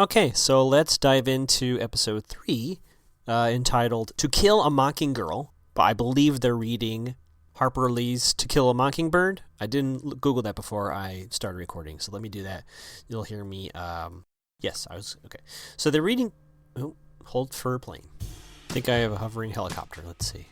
Okay, so let's dive into episode 3, entitled To Kill a Mockinggirl. But I believe they're reading Harper Lee's To Kill a Mockingbird. I didn't Google that before I started recording, so let me do that. You'll hear me. Yes, I was. Okay. So they're reading. Oh, hold for plane. I think I have a hovering helicopter. Let's see.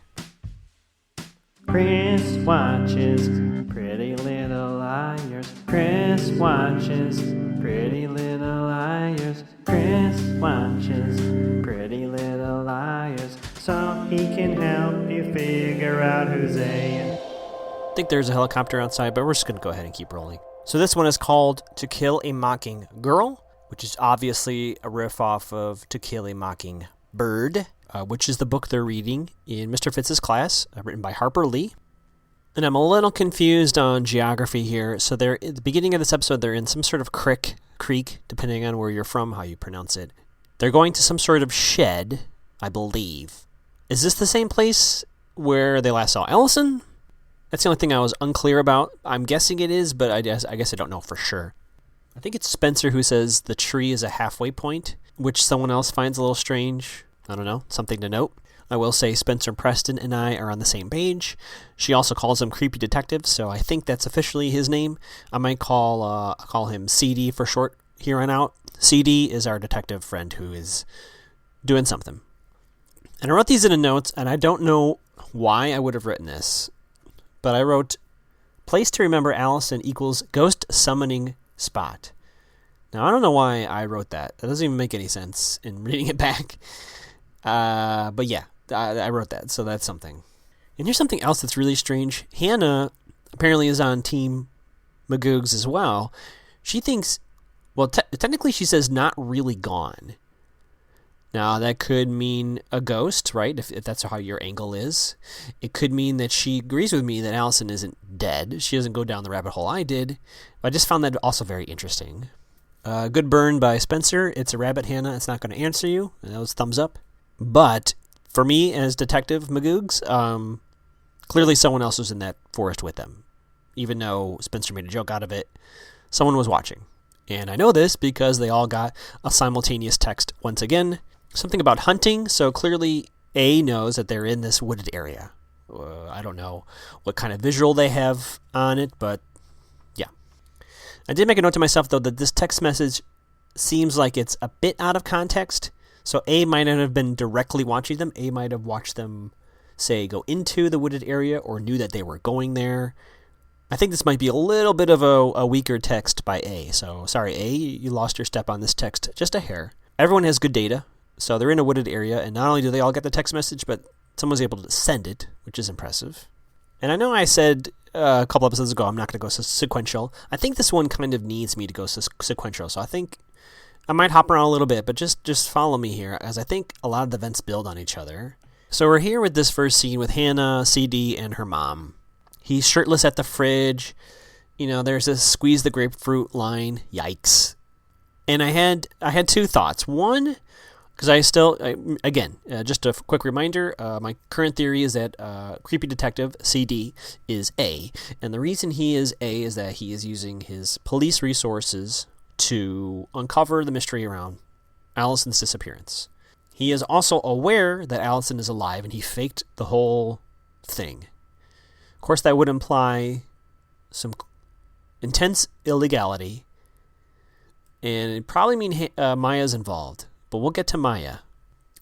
Chris watches Pretty Little Liars. Chris watches Pretty Little Liars. Chris watches Pretty Little Liars, so he can help you figure out who's A. I think there's a helicopter outside, but we're just going to go ahead and keep rolling. So this one is called To Kill a Mockinggirl, which is obviously a riff off of To Kill a Mockingbird, which is the book they're reading in Mr. Fitz's class, written by Harper Lee. And I'm a little confused on geography here. So they're at the beginning of this episode, they're in some sort of creek, depending on where you're from, how you pronounce it. They're going to some sort of shed, I believe. Is this the same place where they last saw Allison? That's the only thing I was unclear about. I'm guessing it is, but I guess I don't know for sure. I think it's Spencer who says the tree is a halfway point, which someone else finds a little strange. I don't know, something to note. I will say Spencer Preston and I are on the same page. She also calls him Creepy Detective, so I think that's officially his name. I might call him CD for short here on out. CD is our detective friend who is doing something. And I wrote these in the notes, and I don't know why I would have written this, but I wrote, place to remember Allison equals ghost summoning spot. Now, I don't know why I wrote that. That doesn't even make any sense in reading it back. But yeah, I wrote that, so that's something. And here's something else that's really strange. Hannah apparently is on Team Magoogs as well. She thinks, well, technically she says not really gone. Now, that could mean a ghost, right, if that's how your angle is. It could mean that she agrees with me that Allison isn't dead. She doesn't go down the rabbit hole I did. But I just found that also very interesting. Good burn by Spencer. It's a rabbit, Hannah. It's not going to answer you. And that was thumbs up. But for me as Detective Magoogs, clearly someone else was in that forest with them. Even though Spencer made a joke out of it, someone was watching. And I know this because they all got a simultaneous text once again. Something about hunting, so clearly A knows that they're in this wooded area. I don't know what kind of visual they have on it, but yeah. I did make a note to myself, though, that this text message seems like it's a bit out of context. So A might not have been directly watching them. A might have watched them, say, go into the wooded area or knew that they were going there. I think this might be a little bit of a weaker text by A. So sorry, A, you lost your step on this text just a hair. Everyone has good data. So they're in a wooded area, and not only do they all get the text message, but someone's able to send it, which is impressive. And I know I said a couple episodes ago I'm not going to go sequential. I think this one kind of needs me to go sequential. So I think I might hop around a little bit, but just follow me here, as I think a lot of the events build on each other. So we're here with this first scene with Hannah, CD, and her mom. He's shirtless at the fridge. You know, there's this squeeze the grapefruit line. Yikes. And I had two thoughts. One, because just a quick reminder, my current theory is that Creepy Detective, CD, is A. And the reason he is A is that he is using his police resources to uncover the mystery around Allison's disappearance. He is also aware that Allison is alive, and he faked the whole thing. Of course, that would imply some intense illegality, and it'd probably mean Maya's involved. But we'll get to Maya.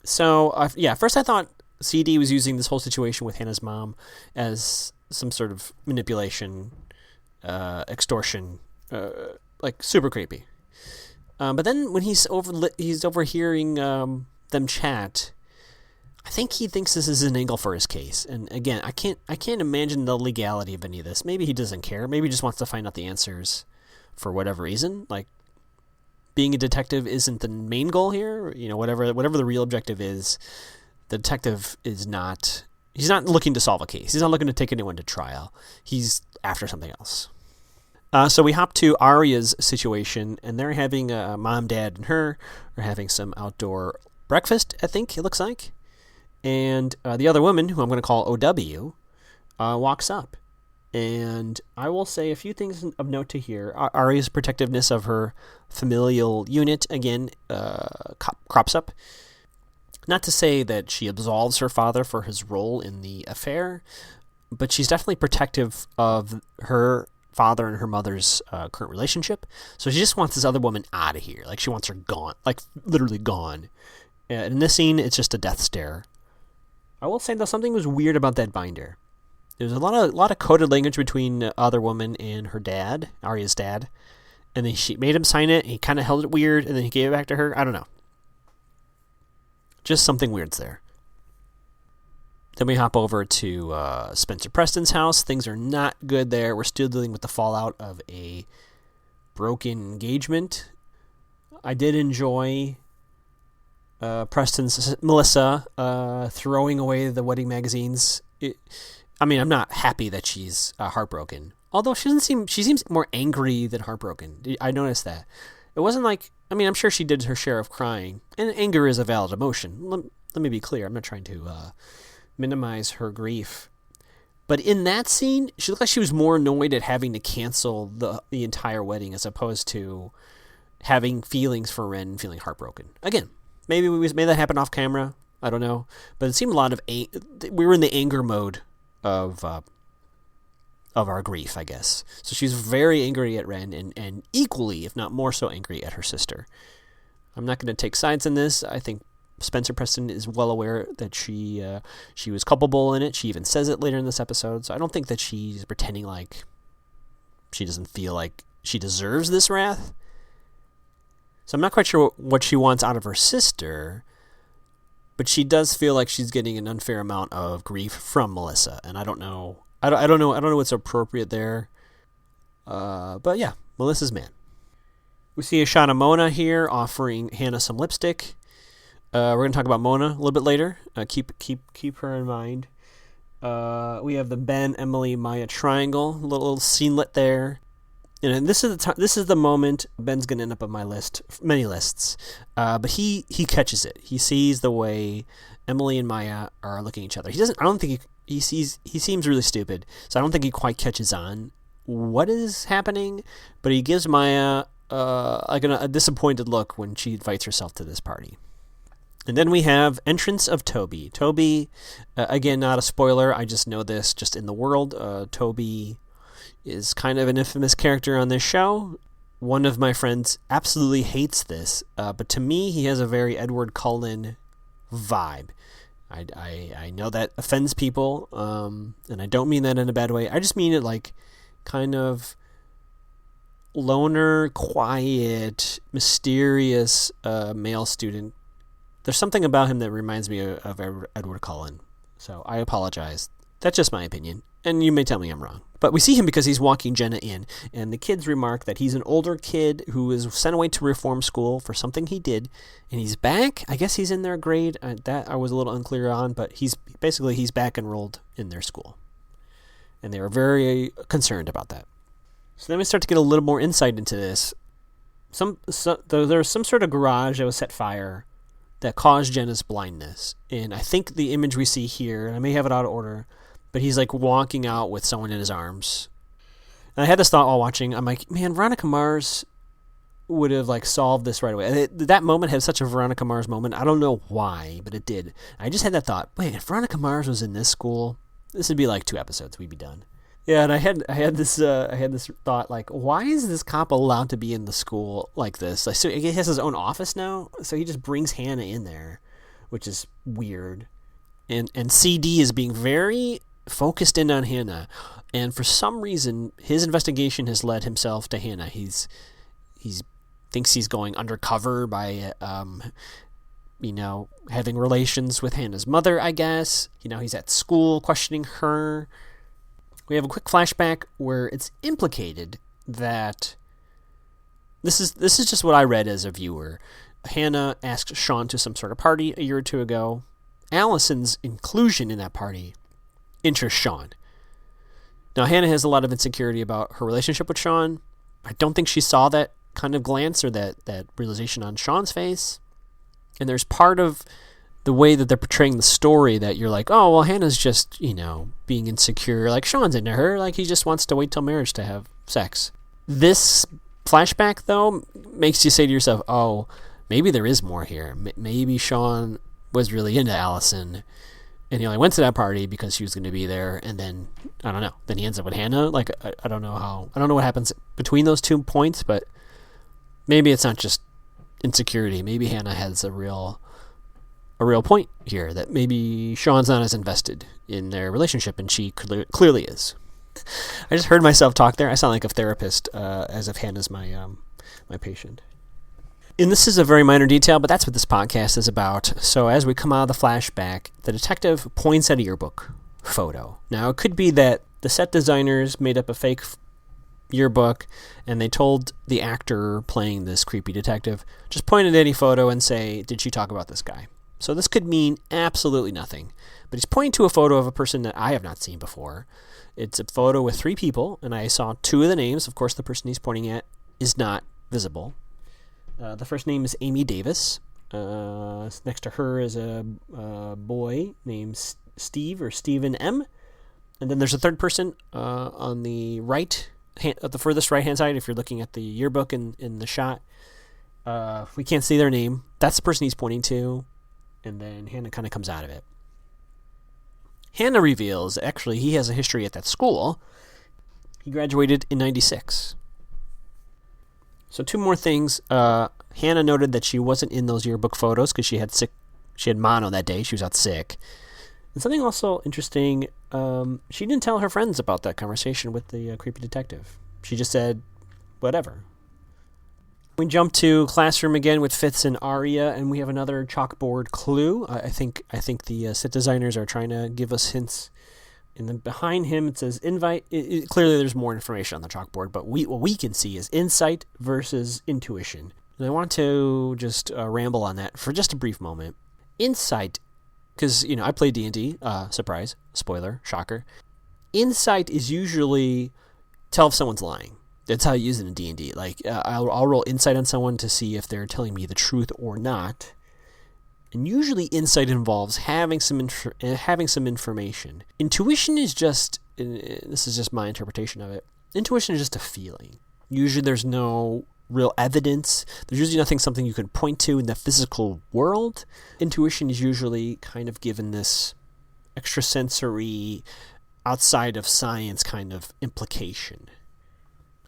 So, first I thought CD was using this whole situation with Hannah's mom as some sort of manipulation, extortion, like super creepy. But then when he's overhearing them chat, I think he thinks this is an angle for his case. And again, I can't imagine the legality of any of this. Maybe he doesn't care. Maybe he just wants to find out the answers for whatever reason. Like, being a detective isn't the main goal here. You know, whatever the real objective is, the detective is not. He's not looking to solve a case. He's not looking to take anyone to trial. He's after something else. So we hop to Arya's situation, and they're having mom, dad, and her are having some outdoor breakfast, I think it looks like. And the other woman, who I'm going to call OW, walks up. And I will say a few things of note to here. Arya's protectiveness of her familial unit, again, crops up. Not to say that she absolves her father for his role in the affair, but she's definitely protective of her father and her mother's current relationship. So she just wants this other woman out of here. Like, she wants her gone. Like, literally gone. In this scene, it's just a death stare. I will say, though, something was weird about that binder. There's a lot of coded language between the other woman and her dad, Arya's dad. And then she made him sign it. He kind of held it weird, and then he gave it back to her. I don't know. Just something weird's there. Then we hop over to Spencer Preston's house. Things are not good there. We're still dealing with the fallout of a broken engagement. I did enjoy Preston's Melissa throwing away the wedding magazines. I'm not happy that she's heartbroken. Although she seems more angry than heartbroken. I noticed that. It wasn't like, I'm sure she did her share of crying. And anger is a valid emotion. Let me be clear. I'm not trying to minimize her grief. But in that scene, she looked like she was more annoyed at having to cancel the entire wedding as opposed to having feelings for Ren and feeling heartbroken. Again, maybe we made that happen off camera. I don't know. But it seemed a lot of... we were in the anger mode of our grief, I guess. So she's very angry at Ren and equally, if not more so, angry at her sister. I'm not going to take sides in this. I think Spencer Preston is well aware that she was culpable in it. She even says it later in this episode. So I don't think that she's pretending like she doesn't feel like she deserves this wrath. So I'm not quite sure what she wants out of her sister, but she does feel like she's getting an unfair amount of grief from Melissa, and I don't know. I don't know what's appropriate there. But yeah, Melissa's man. We see a shot of Mona here offering Hannah some lipstick. We're going to talk about Mona a little bit later. Keep her in mind. We have the Ben, Emily, Maya triangle, little scenelet there. And this is the moment Ben's going to end up on my list, many lists. But he catches it. He sees the way Emily and Maya are looking at each other. He seems really stupid. So I don't think he quite catches on what is happening. But he gives Maya a disappointed look when she invites herself to this party. And then we have entrance of Toby. Toby, again, not a spoiler. I just know this just in the world. Toby is kind of an infamous character on this show. One of my friends absolutely hates this, but to me, he has a very Edward Cullen vibe. I know that offends people, and I don't mean that in a bad way. I just mean it like kind of loner, quiet, mysterious male student. There's something about him that reminds me of Edward Cullen, so I apologize. That's just my opinion, and you may tell me I'm wrong. But we see him because he's walking Jenna in, and the kids remark that he's an older kid who was sent away to reform school for something he did, and he's back. I guess he's in their grade. That I was a little unclear on, but he's back enrolled in their school. And they were very concerned about that. So then we start to get a little more insight into this. There was some sort of garage that was set fire that caused Jenna's blindness. And I think the image we see here, and I may have it out of order, but he's like walking out with someone in his arms. And I had this thought while watching. I'm like, man, Veronica Mars would have like solved this right away. That moment had such a Veronica Mars moment. I don't know why, but it did. I just had that thought. Wait, if Veronica Mars was in this school, this would be like 2 episodes. We'd be done. Yeah, and I had this thought like, why is this cop allowed to be in the school like this? Like, so he has his own office now, so he just brings Hannah in there, which is weird. And CD is being very focused in on Hannah, and for some reason his investigation has led himself to Hannah. He's thinks he's going undercover by having relations with Hannah's mother, I guess. He's at school questioning her. We have a quick flashback where it's implicated that this is just what I read as a viewer. Hannah asked Sean to some sort of party a year or two ago. Allison's inclusion in that party interests Sean. Now, Hannah has a lot of insecurity about her relationship with Sean. I don't think she saw that kind of glance or that realization on Sean's face. And there's part of the way that they're portraying the story, that you're like, oh, well, Hannah's just, being insecure. Like, Sean's into her. Like, he just wants to wait till marriage to have sex. This flashback, though, makes you say to yourself, oh, maybe there is more here. Maybe Sean was really into Allison, and he only went to that party because she was going to be there, and then, I don't know, then he ends up with Hannah. Like, I don't know what happens between those 2 points, but maybe it's not just insecurity. Maybe Hannah has a real point here, that maybe Sean's not as invested in their relationship, and she clearly is. I just heard myself talk there. I sound like a therapist, as if Hannah's my patient. And this is a very minor detail, but that's what this podcast is about. So as we come out of the flashback, the detective points at a yearbook photo. Now, it could be that the set designers made up a fake yearbook, and they told the actor playing this creepy detective, just point at any photo and say, did she talk about this guy? So this could mean absolutely nothing. But he's pointing to a photo of a person that I have not seen before. It's a photo with 3 people, and I saw 2 of the names. Of course, the person he's pointing at is not visible. The first name is Amy Davis. Next to her is a boy named Steve, or Stephen M. And then there's a third person on the right, at the furthest right-hand side, if you're looking at the yearbook in the shot. We can't see their name. That's the person he's pointing to. And then Hannah kind of comes out of it. Hannah reveals, actually, he has a history at that school. He graduated in 96. So 2 more things. Hannah noted that she wasn't in those yearbook photos because she had mono that day. She was out sick. And something also interesting, she didn't tell her friends about that conversation with the creepy detective. She just said, whatever. We jump to classroom again with Fitz and Aria, and we have another chalkboard clue. I think the set designers are trying to give us hints. And then behind him it says invite. Clearly there's more information on the chalkboard, but what we can see is insight versus intuition. And I want to just ramble on that for just a brief moment. Insight, because I play D&D. Surprise, spoiler, shocker. Insight is usually tell if someone's lying. That's how you use it in D&D. Like, I'll roll insight on someone to see if they're telling me the truth or not. And usually insight involves having some information. Intuition is just, this is just my interpretation of it, intuition is just a feeling. Usually there's no real evidence. There's usually something you can point to in the physical world. Intuition is usually kind of given this extrasensory, outside of science kind of implication.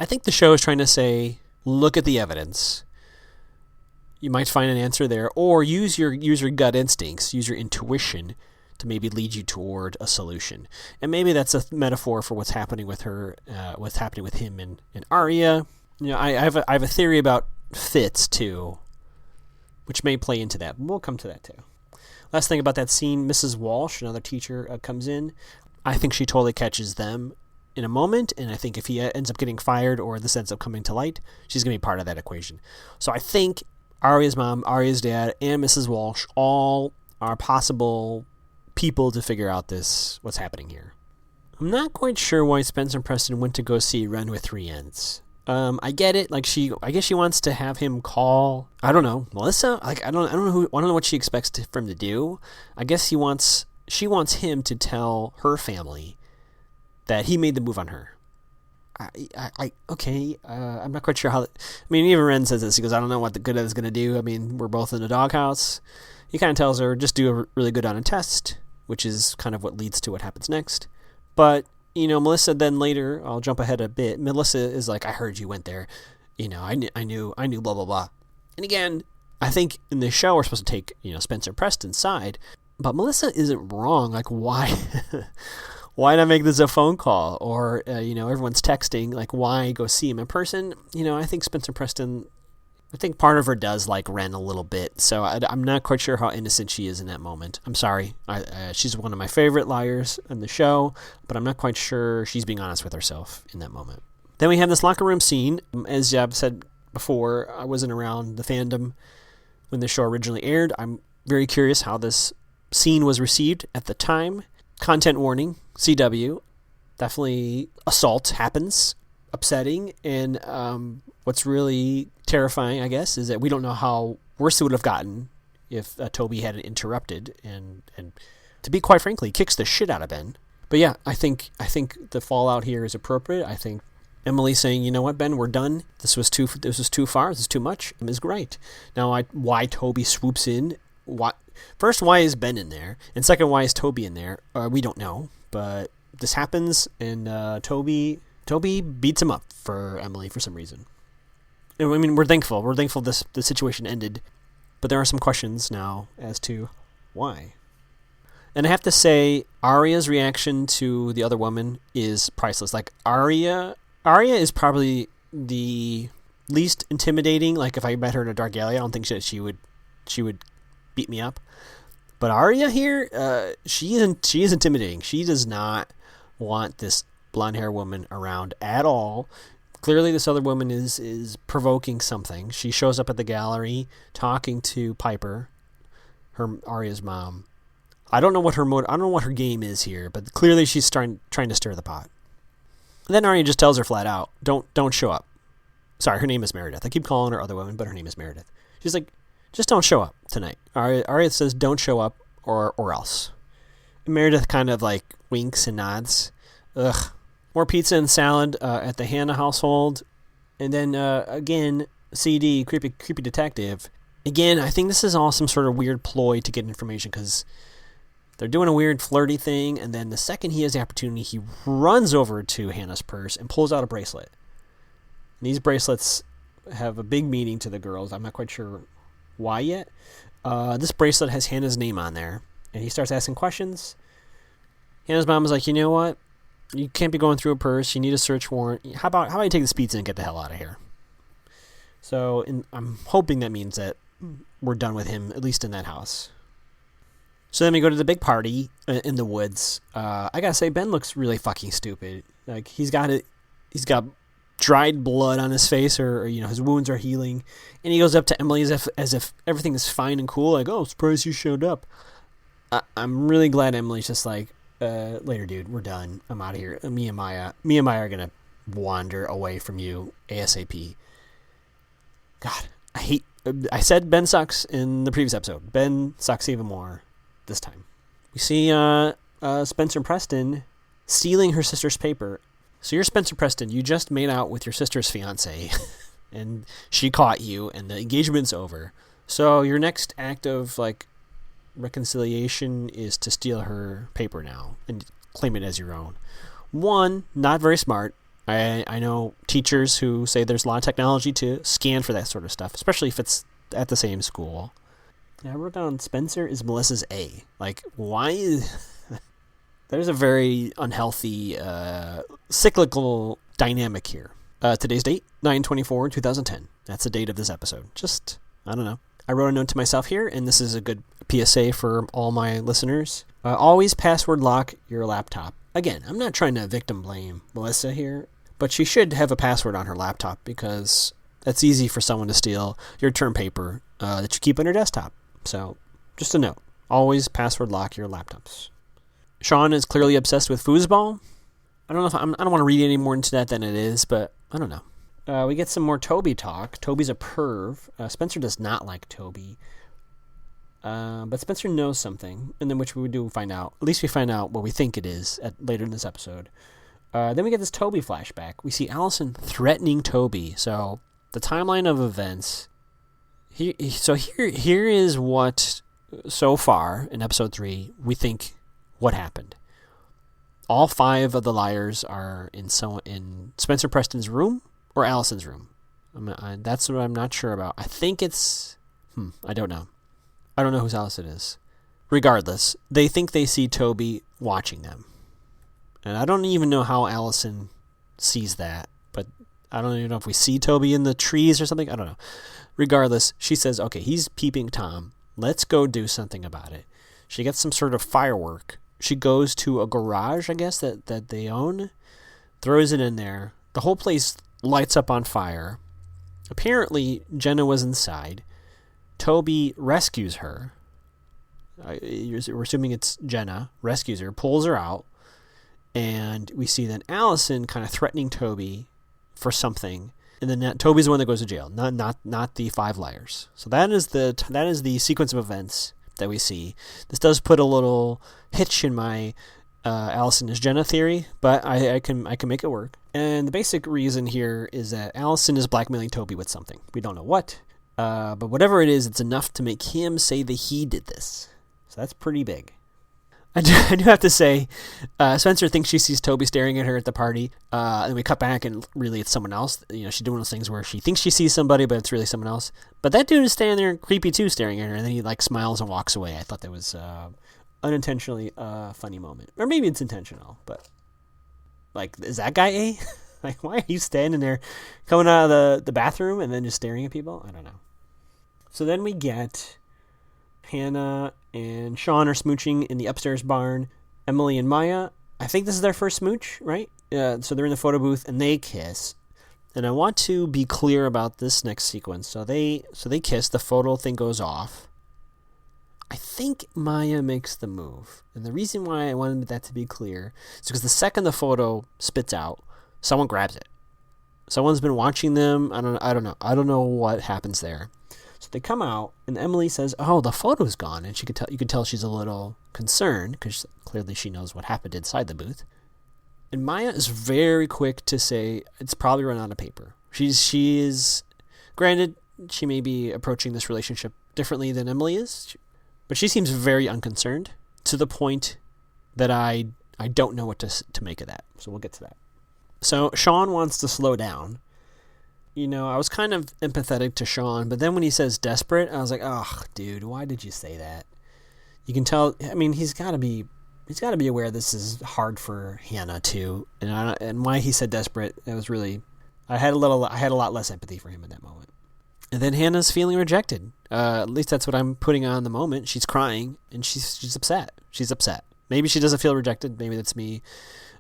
I think the show is trying to say, look at the evidence. You might find an answer there, or use your gut instincts, use your intuition to maybe lead you toward a solution. And maybe that's a metaphor for what's happening with her, what's happening with him and Aria. I have a theory about Fitz too, which may play into that. We'll come to that too. Last thing about that scene, Mrs. Walsh, another teacher, comes in. I think she totally catches them in a moment, and I think if he ends up getting fired or this ends up coming to light, she's going to be part of that equation. So I think Aria's mom, Aria's dad, and Mrs. Walsh all are possible people to figure out what's happening here. I'm not quite sure why Spencer Preston went to go see Run with 3 Ends. I get it. Like, I guess she wants to have him call, I don't know, Melissa. Like, I don't know what she expects for him to do. I guess she wants him to tell her family that he made the move on her. Okay. I'm not quite sure how. Even Ren says this. He goes, I don't know what the good is going to do. We're both in the doghouse. He kind of tells her, just do really good on a test, which is kind of what leads to what happens next. But Melissa then later, I'll jump ahead a bit. Melissa is like, I heard you went there. I knew, blah, blah, blah. And again, I think in this show we're supposed to take, Spencer Preston's side. But Melissa isn't wrong. Like, why? Why not make this a phone call? Or, everyone's texting. Like, why go see him in person? I think Spencer Preston, I think part of her does like Ren a little bit. So I'm not quite sure how innocent she is in that moment. I'm sorry. She's one of my favorite liars in the show, but I'm not quite sure she's being honest with herself in that moment. Then we have this locker room scene. As I've said before, I wasn't around the fandom when the show originally aired. I'm very curious how this scene was received at the time. Content warning, CW. Definitely assault happens, upsetting, and what's really terrifying, I guess, is that we don't know how worse it would have gotten if Toby hadn't interrupted and to be quite frankly, kicks the shit out of Ben. But yeah, I think the fallout here is appropriate. I think Emily saying, you know what, Ben, we're done. This was too far. This is too much. Is great. Now, why Toby swoops in? First, why is Ben in there? And second, why is Toby in there? We don't know. But this happens, and Toby beats him up for Emily for some reason. I mean, we're thankful. We're thankful the situation ended. But there are some questions now as to why. And I have to say, Arya's reaction to the other woman is priceless. Like, Arya is probably the least intimidating. Like, if I met her in a dark alley, I don't think she would beat me up. But Arya here, she is intimidating. She does not want this blonde hair woman around at all. Clearly, this other woman is provoking something. She shows up at the gallery talking to Piper, Arya's mom. I don't know what her game is here, but clearly she's trying to stir the pot. And then Arya just tells her flat out, don't show up. Sorry, her name is Meredith. I keep calling her other woman, but her name is Meredith. She's like, just don't show up tonight. Arya says, don't show up or else. And Meredith kind of like winks and nods. Ugh. More pizza and salad at the Hannah household. And then, again, CD, creepy detective. Again, I think this is all some sort of weird ploy to get information because they're doing a weird flirty thing. And then the second he has the opportunity, he runs over to Hannah's purse and pulls out a bracelet. And these bracelets have a big meaning to the girls. I'm not quite sure why yet. This bracelet has Hannah's name on there. And he starts asking questions. Hannah's mom is like, you know what? You can't be going through a purse. You need a search warrant. How about you take this pizza and get the hell out of here? So I'm hoping that means that we're done with him, at least in that house. So then we go to the big party in the woods. I gotta say, Ben looks really fucking stupid. Like he's got dried blood on his face, or his wounds are healing, and he goes up to Emily as if everything is fine and cool. Like, oh, surprised you showed up. I'm really glad Emily's just like, later, dude, we're done. I'm out of here. Me and Maya are gonna wander away from you ASAP. God, I said Ben sucks in the previous episode. Ben sucks even more this time. We see Spencer Preston stealing her sister's paper. So you're Spencer Preston. You just made out with your sister's fiance, and she caught you, and the engagement's over. So your next act of like reconciliation is to steal her paper now and claim it as your own. One, not very smart. I know teachers who say there's a lot of technology to scan for that sort of stuff, especially if it's at the same school. I wrote down Spencer is Melissa's A. Like, why is... There's a very unhealthy cyclical dynamic here. Today's date, 9/24/2010. That's the date of this episode. Just, I don't know. I wrote a note to myself here, and this is a good PSA for all my listeners. Always password lock your laptop. Again, I'm not trying to victim blame Melissa here, but she should have a password on her laptop because that's easy for someone to steal your term paper that you keep on your desktop. So, just a note. Always password lock your laptops. Sean is clearly obsessed with foosball. I don't want to read any more into that than it is, but I don't know. We get some more Toby talk. Toby's a perv. Spencer does not like Toby. But Spencer knows something, and then which we do find out. At least we find out what we think it is later in this episode. Then we get this Toby flashback. We see Allison threatening Toby. So the timeline of events. Here is what so far in episode 3 we think what happened. All 5 of the liars are in Spencer Preston's room or Allison's room. That's what I'm not sure about. I think it's... I don't know. I don't know whose house it is. Regardless, they think they see Toby watching them. And I don't even know how Allison sees that. But I don't even know if we see Toby in the trees or something. I don't know. Regardless, she says, okay, he's peeping Tom. Let's go do something about it. She gets some sort of firework. She goes to a garage, I guess, that they own. Throws it in there. The whole place lights up on fire. Apparently, Jenna was inside. Toby rescues her. We're assuming it's Jenna. Rescues her, pulls her out. And we see then Allison kind of threatening Toby for something. and then Toby's the one that goes to jail, not the 5 liars. So that is the sequence of events that we see. This does put a little hitch in my Allison is Jenna theory, but I can make it work. And the basic reason here is that Allison is blackmailing Toby with something. We don't know what, but whatever it is, it's enough to make him say that he did this. So that's pretty big. I do have to say, Spencer thinks she sees Toby staring at her at the party, and we cut back, and really it's someone else. She's doing those things where she thinks she sees somebody, but it's really someone else. But that dude is standing there creepy too, staring at her, and then he smiles and walks away. I thought that was unintentionally a funny moment. Or maybe it's intentional, but is that guy A? Why are you standing there coming out of the bathroom and then just staring at people? I don't know. So then we get Hannah and Sean are smooching in the upstairs barn. Emily and Maya, I think this is their first smooch, right? So they're in the photo booth and they kiss. And I want to be clear about this next sequence. So they kiss, the photo thing goes off. I think Maya makes the move. And the reason why I wanted that to be clear is because the second the photo spits out, someone grabs it. Someone's been watching them. I don't know. I don't know what happens there. So they come out, and Emily says, "Oh, the photo's gone," and you could tell she's a little concerned because clearly she knows what happened inside the booth. And Maya is very quick to say it's probably run out of paper. She is, granted, she may be approaching this relationship differently than Emily is, but she seems very unconcerned to the point that I don't know what to make of that. So we'll get to that. So Sean wants to slow down. I was kind of empathetic to Sean, but then when he says desperate, I was like, oh, dude, why did you say that? You can tell, he's got to be aware this is hard for Hannah too. And why he said desperate, it was really, I had a lot less empathy for him in that moment. And then Hannah's feeling rejected. At least that's what I'm putting on the moment. She's crying and she's upset. She's upset. Maybe she doesn't feel rejected. Maybe that's me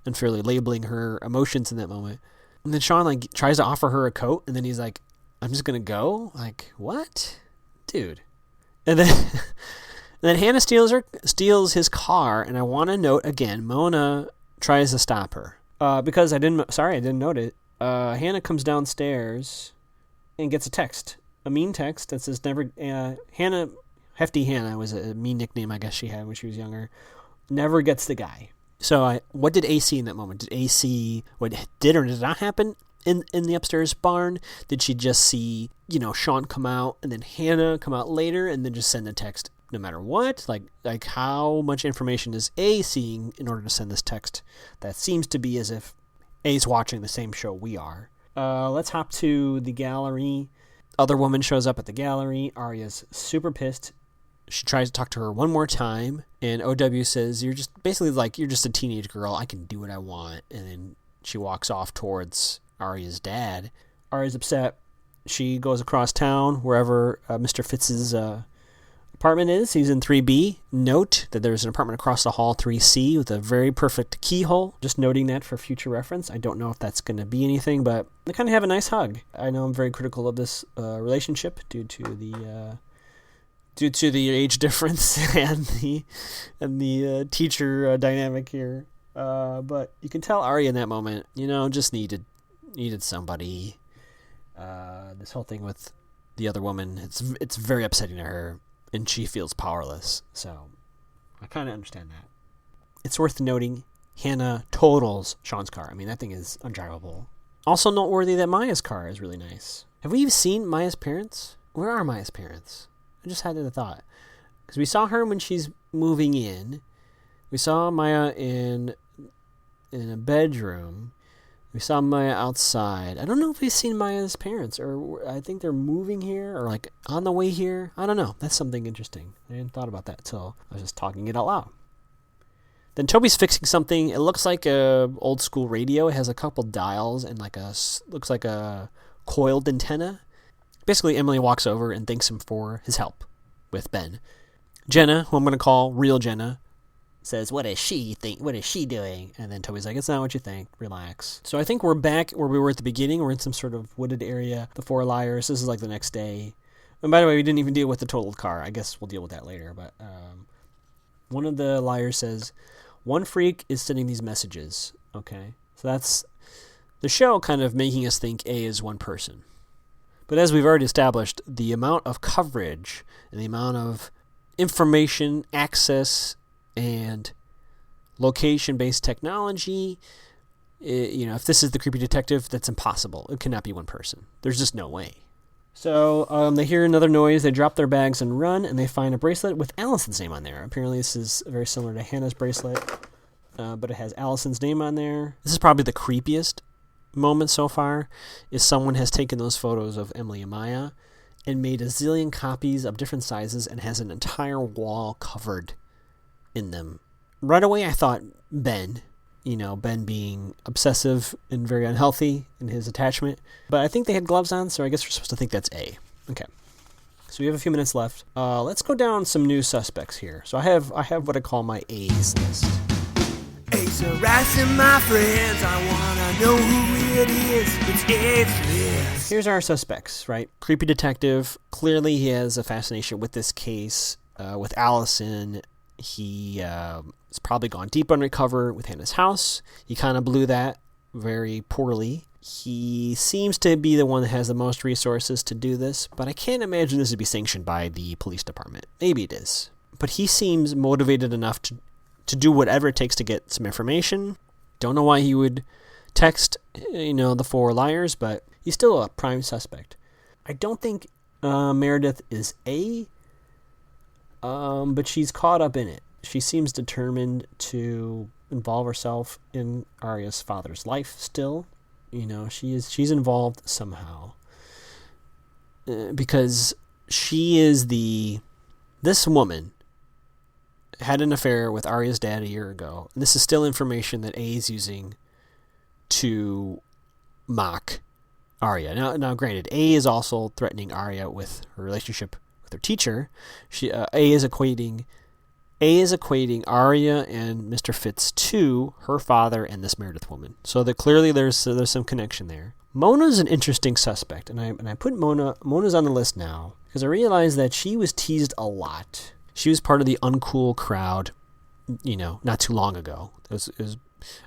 unfairly labeling her emotions in that moment. And then Sean tries to offer her a coat, and then he's like, "I'm just gonna go." What, dude? And then Hannah steals his car, and I want to note again, Mona tries to stop her because I didn't note it. Hannah comes downstairs and gets a mean text that says never. Hefty Hannah was a mean nickname I guess she had when she was younger. Never gets the guy. So what did AC in that moment? Did AC, what did or did not happen in the upstairs barn? Did she just see, Sean come out and then Hannah come out later and then just send a text no matter what? Like how much information is A seeing in order to send this text? That seems to be as if A's watching the same show we are. Let's hop to the gallery. Other woman shows up at the gallery. Arya's super pissed. She tries to talk to her one more time, and OW says, you're just a teenage girl. I can do what I want. And then she walks off towards Arya's dad. Arya's upset. She goes across town, wherever Mr. Fitz's apartment is. He's in 3B. Note that there's an apartment across the hall, 3C, with a very perfect keyhole. Just noting that for future reference. I don't know if that's going to be anything, but they kind of have a nice hug. I know I'm very critical of this relationship due to the age difference and the teacher dynamic here. But you can tell Arya in that moment, just needed somebody. This whole thing with the other woman, it's very upsetting to her, and she feels powerless. So I kind of understand that. It's worth noting Hannah totals Sean's car. That thing is undrivable. Also noteworthy that Maya's car is really nice. Have we even seen Maya's parents? Where are Maya's parents? I just had the thought. Because we saw her when she's moving in. We saw Maya in a bedroom. We saw Maya outside. I don't know if we've seen Maya's parents, or I think they're moving here, or on the way here. I don't know. That's something interesting. I hadn't thought about that until I was just talking it out loud. Then Toby's fixing something. It looks like a old school radio. It has a couple dials and looks like a coiled antenna. Basically, Emily walks over and thanks him for his help with Ben. Jenna, who I'm going to call real Jenna, says, what is she doing? And then Toby's like, it's not what you think. Relax. So I think we're back where we were at the beginning. We're in some sort of wooded area. The 4 liars. This is the next day. And by the way, we didn't even deal with the totaled car. I guess we'll deal with that later. But one of the liars says, one freak is sending these messages. Okay. So The show kind of making us think A is one person. But as we've already established, the amount of coverage and the amount of information, access, and location-based technology, if this is the creepy detective, that's impossible. It cannot be one person. There's just no way. So they hear another noise, they drop their bags and run, and they find a bracelet with Allison's name on there. Apparently this is very similar to Hannah's bracelet, but it has Allison's name on there. This is probably the creepiest moment so far, is someone has taken those photos of Emily and Maya and made a zillion copies of different sizes and has an entire wall covered in them. Right away I thought Ben being obsessive and very unhealthy in his attachment. But I think they had gloves on, so I guess we're supposed to think that's A. Okay. So we have a few minutes left. Let's go down some new suspects here. So I have what I call my A's list. A's harassing my friends. I wanna know who it is. It's A's list. Here's our suspects, right? Creepy detective. Clearly he has a fascination with this case. With Allison, he has probably gone deep undercover with Hannah's house. He kind of blew that very poorly. He seems to be the one that has the most resources to do this, but I can't imagine this would be sanctioned by the police department. Maybe it is. But he seems motivated enough to do whatever it takes to get some information. Don't know why he would text, the 4 liars, but he's still a prime suspect. I don't think Meredith is A, but she's caught up in it. She seems determined to involve herself in Arya's father's life still. She's involved somehow. Because this woman had an affair with Arya's dad a year ago. And this is still information that A is using to mock Arya. Now granted, A is also threatening Arya with her relationship with her teacher. A is equating Arya and Mr. Fitz to her father and this Meredith woman. So that clearly there's some connection there. Mona's an interesting suspect, and I put Mona's on the list now because I realized that she was teased a lot. She was part of the uncool crowd, not too long ago.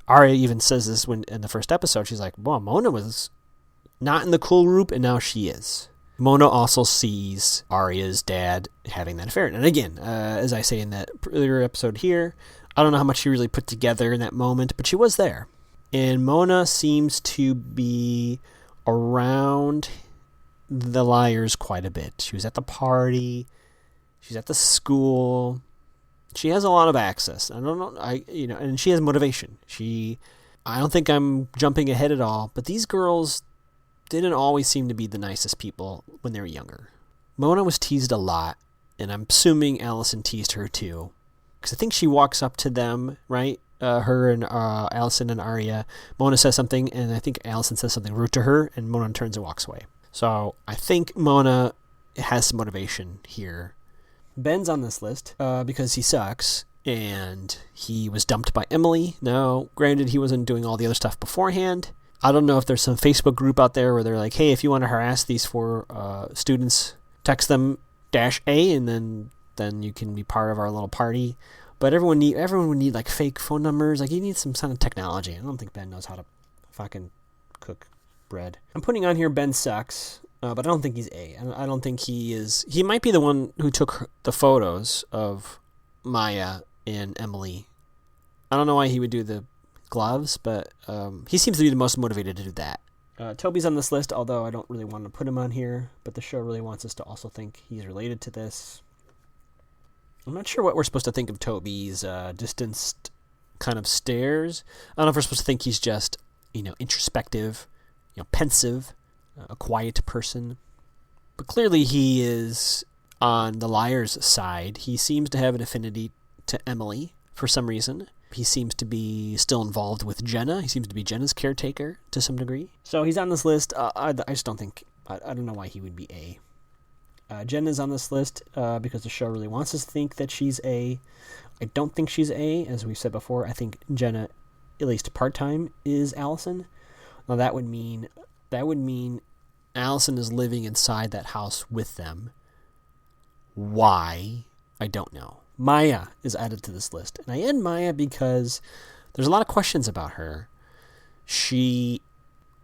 Arya even says this when in the first episode. She's like, well, Mona was not in the cool group, and now she is. Mona also sees Arya's dad having that affair. And again, as I say in that earlier episode here, I don't know how much she really put together in that moment, but she was there. And Mona seems to be around the liars quite a bit. She was at the party. She's at the school. She has a lot of access. I don't know. And she has motivation. I don't think I'm jumping ahead at all, but these girls didn't always seem to be the nicest people when they were younger. Mona was teased a lot, and I'm assuming Allison teased her too. Because I think she walks up to them, right? Her and Allison and Arya. Mona says something, and I think Allison says something rude to her, and Mona turns and walks away. So I think Mona has some motivation here. Ben's on this list because he sucks, and he was dumped by Emily. Now, granted, he wasn't doing all the other stuff beforehand. I don't know if there's some Facebook group out there where they're like, hey, if you want to harass these 4 students, text them -A, and then you can be part of our little party. But everyone would need like fake phone numbers. Like, you need some kind of technology. I don't think Ben knows how to fucking cook bread. I'm putting on here Ben sucks, but I don't think he's A. I don't think he is. He might be the one who took the photos of Maya and Emily. I don't know why he would do the gloves, but he seems to be the most motivated to do that. Toby's on this list, although I don't really want to put him on here, but the show really wants us to also think he's related to this. I'm not sure what we're supposed to think of Toby's distanced kind of stares. I don't know if we're supposed to think he's just, introspective, pensive, a quiet person. But clearly he is on the liar's side. He seems to have an affinity to Emily for some reason. He seems to be still involved with Jenna. He seems to be Jenna's caretaker to some degree. So he's on this list. I just don't think... I don't know why he would be A. Jenna's on this list because the show really wants us to think that she's A. I don't think she's A, as we've said before. I think Jenna, at least part-time, is Allison. Now that would mean Allison is living inside that house with them. Why? I don't know. Maya is added to this list. And I add Maya because there's a lot of questions about her. She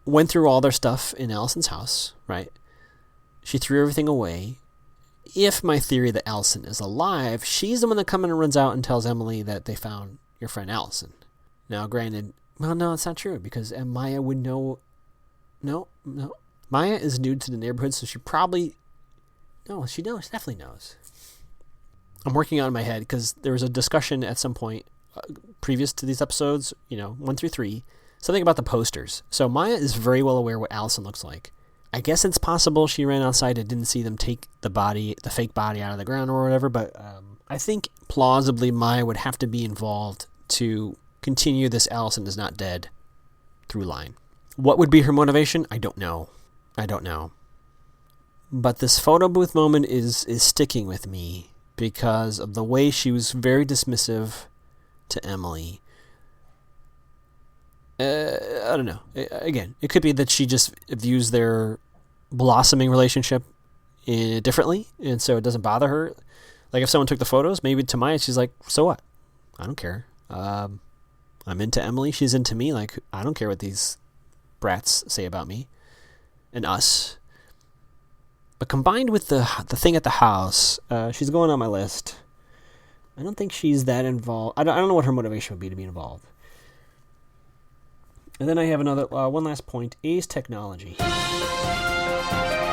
went through all their stuff in Allison's house, right? She threw everything away. If my theory that Allison is alive, she's the one that comes in and runs out and tells Emily that they found your friend Allison. Now, granted, well, no, it's not true, because Maya would know. No. Maya is new to the neighborhood, so she probably... No, she knows. She definitely knows. I'm working on it in my head, because there was a discussion at some point previous to these episodes, 1 through 3, something about the posters. So Maya is very well aware what Allison looks like. I guess it's possible she ran outside and didn't see them take the fake body out of the ground or whatever, but I think plausibly Maya would have to be involved to continue this Allison is not dead through line. What would be her motivation? I don't know. But this photo booth moment is sticking with me because of the way she was very dismissive to Emily. I don't know. Again, it could be that she just views their blossoming relationship differently, and so it doesn't bother her. Like if someone took the photos, maybe to Maya, she's like, so what? I don't care. I'm into Emily. She's into me. Like, I don't care what these brats say about me and us. But combined with the thing at the house, she's going on my list. I don't think she's that involved. I don't know what her motivation would be to be involved. And then I have another one last point. A's technology.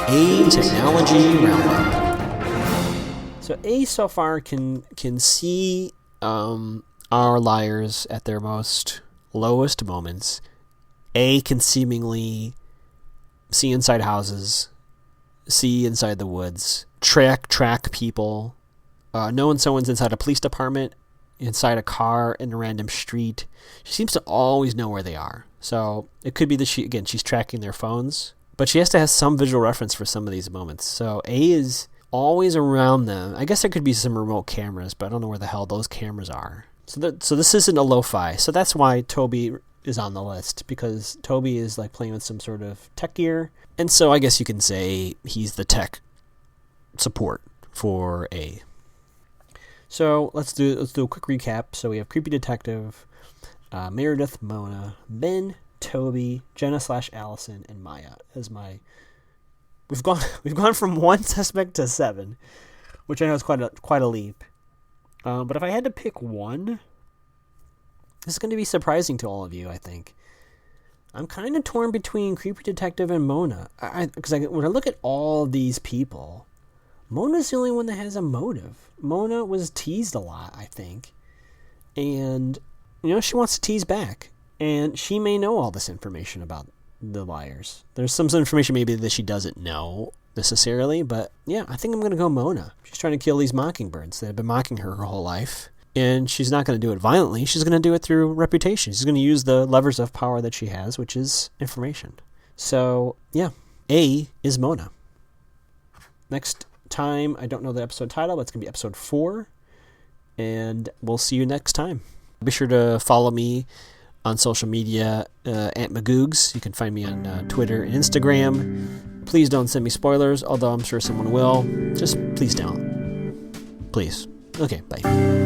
A technology roundup. So A so far can see our liars at their most lowest moments. A can seemingly see inside houses, see inside the woods, track people, know when someone's inside a police department, inside a car, in a random street. She seems to always know where they are. So it could be that she's tracking their phones, but she has to have some visual reference for some of these moments. So A is always around them. I guess there could be some remote cameras, but I don't know where the hell those cameras are. So this isn't a lo-fi. So that's why Toby is on the list, because Toby is like playing with some sort of tech gear. And so I guess you can say he's the tech support for A. So let's do a quick recap. So we have Creepy Detective, Meredith, Mona, Ben, Toby, Jenna / Allison, and Maya as my. We've gone from 1 suspect to 7, which I know is quite a leap. But if I had to pick one, this is going to be surprising to all of you, I think. I'm kind of torn between Creepy Detective and Mona. Because when I look at all these people, Mona's the only one that has a motive. Mona was teased a lot, I think. And, she wants to tease back. And she may know all this information about the liars. There's some information maybe that she doesn't know necessarily, but yeah, I think I'm going to go Mona. She's trying to kill these mockingbirds that have been mocking her whole life. And she's not going to do it violently. She's going to do it through reputation. She's going to use the levers of power that she has, which is information. So, yeah, A is Mona. Next time, I don't know the episode title, but it's going to be episode 4. And we'll see you next time. Be sure to follow me on social media, at Magoogs. You can find me on Twitter and Instagram. Please don't send me spoilers, although I'm sure someone will. Just please don't. Please. Okay, bye.